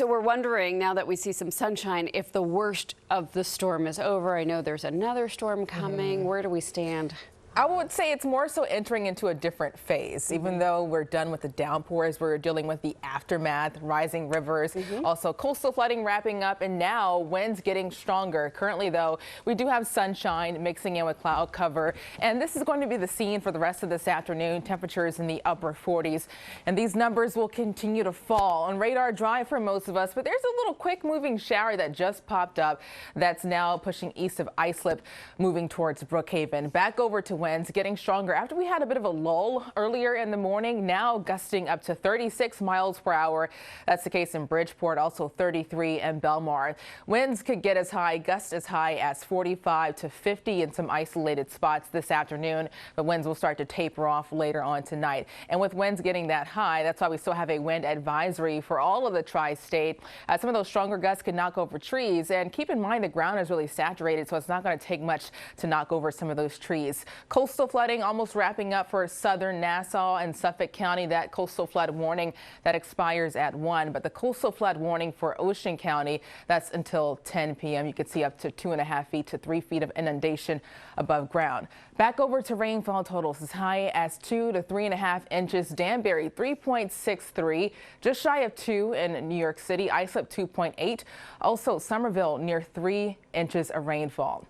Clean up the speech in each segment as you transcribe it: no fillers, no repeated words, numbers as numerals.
So we're wondering, now that we see some sunshine, if the worst of the storm is over. I know there's another storm coming. Where do we stand? I would say it's more so entering into a different phase. Even though we're done with the downpours, we're dealing with the aftermath, rising rivers, also coastal flooding wrapping up, and now winds getting stronger. Currently, though, we do have sunshine mixing in with cloud cover, and this is going to be the scene for the rest of this afternoon. Temperatures in the upper 40s, and these numbers will continue to fall. On radar dry for most of us, but there's a little quick moving shower that just popped up that's now pushing east of Islip, moving towards Brookhaven. Back over to winds getting stronger after we had a bit of a lull earlier in the morning, now gusting up to 36 miles per hour. That's the case in Bridgeport, also 33 in Belmar. Winds could get as high, gusts as high as 45 to 50 in some isolated spots this afternoon, but winds will start to taper off later on tonight. And with winds getting that high, that's why we still have a wind advisory for all of the tri-state. Some of those stronger gusts can knock over trees, and keep in mind the ground is really saturated, so it's not going to take much to knock over some of those trees. Coastal flooding almost wrapping up for southern Nassau and Suffolk County. That coastal flood warning that expires at 1, but the coastal flood warning for Ocean County, that's until 10 p.m. You could see up to 2.5 feet to 3 feet of inundation above ground. Back over to rainfall totals as high as 2 to 3.5 inches. Danbury 3.63, just shy of 2 in New York City. Islip 2.8. Also Somerville near 3 inches of rainfall.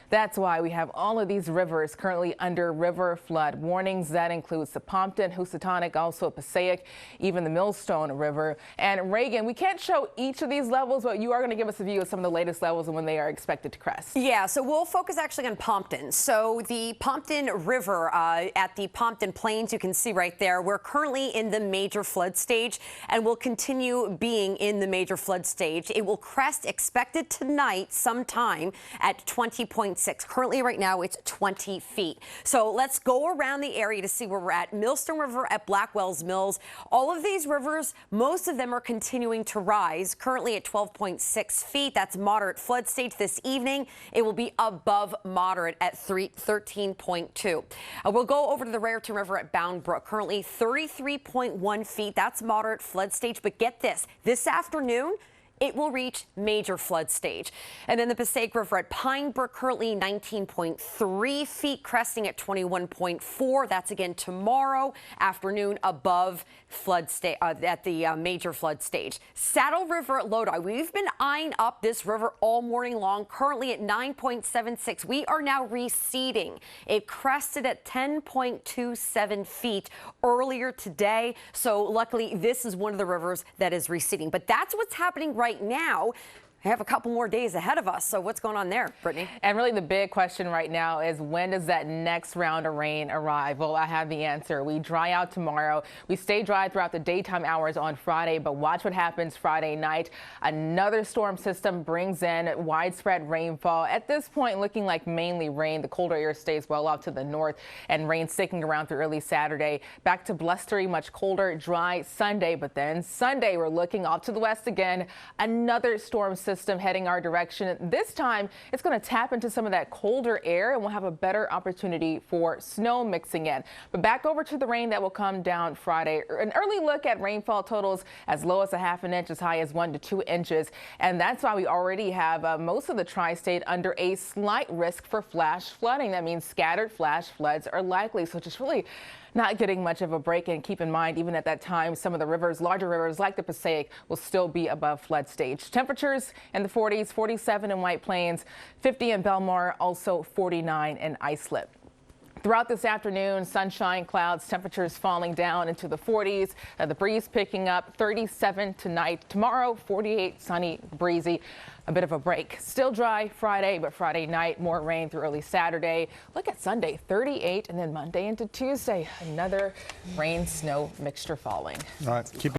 That's why we have all of these rivers currently under river flood warnings. That includes the Pompton, Housatonic, also Passaic, even the Millstone River. And Raegan, we can't show each of these levels, but you are going to give us a view of some of the latest levels and when they are expected to crest. Yeah, so we'll focus actually on Pompton. So the Pompton River at the Pompton Plains, you can see right there, we're currently in the major flood stage and will continue being in the major flood stage. It will crest expected tonight sometime at 20.6. Currently right now it's 20 feet. So let's go around the area to see where we're at. Millstone River at Blackwell's Mills. All of these rivers, most of them are continuing to rise. Currently at 12.6 feet. That's moderate flood stage. This evening it will be above moderate at 13.2. We'll go over to the Raritan River at Bound Brook. Currently 33.1 feet. That's moderate flood stage. But get this afternoon it will reach major flood stage. And then the Passaic River at Pine Brook, currently 19.3 feet, cresting at 21.4. That's again tomorrow afternoon above flood stage at the major flood stage. Saddle River at Lodi. We've been eyeing up this river all morning long, currently at 9.76. We are now receding. It crested at 10.27 feet earlier today. So luckily, this is one of the rivers that is receding. But that's what's happening right now. I have a couple more days ahead of us. So what's going on there, Brittany? And really the big question right now is, when does that next round of rain arrive? Well, I have the answer. We dry out tomorrow. We stay dry throughout the daytime hours on Friday, but watch what happens Friday night. Another storm system brings in widespread rainfall. At this point, looking like mainly rain. The colder air stays well off to the north, and rain sticking around through early Saturday. Back to blustery, much colder, dry Sunday, but then Sunday we're looking off to the west again. Another storm system heading our direction. This time it's going to tap into some of that colder air, and we'll have a better opportunity for snow mixing in. But back over to the rain that will come down Friday. An early look at rainfall totals as low as a ½ inch, as high as 1 to 2 inches. And that's why we already have most of the tri-state under a slight risk for flash flooding. That means scattered flash floods are likely. So just really not getting much of a break. And keep in mind, even at that time, some of the rivers, larger rivers like the Passaic, will still be above flood stage. Temperatures in the 40s, 47 in White Plains, 50 in Belmar, also 49 in Islip. Throughout this afternoon, sunshine, clouds, temperatures falling down into the 40s. The breeze picking up, 37 tonight. Tomorrow, 48, sunny, breezy. A bit of a break. Still dry Friday, but Friday night, more rain through early Saturday. Look at Sunday, 38, and then Monday into Tuesday, another rain-snow mixture falling. All right, keep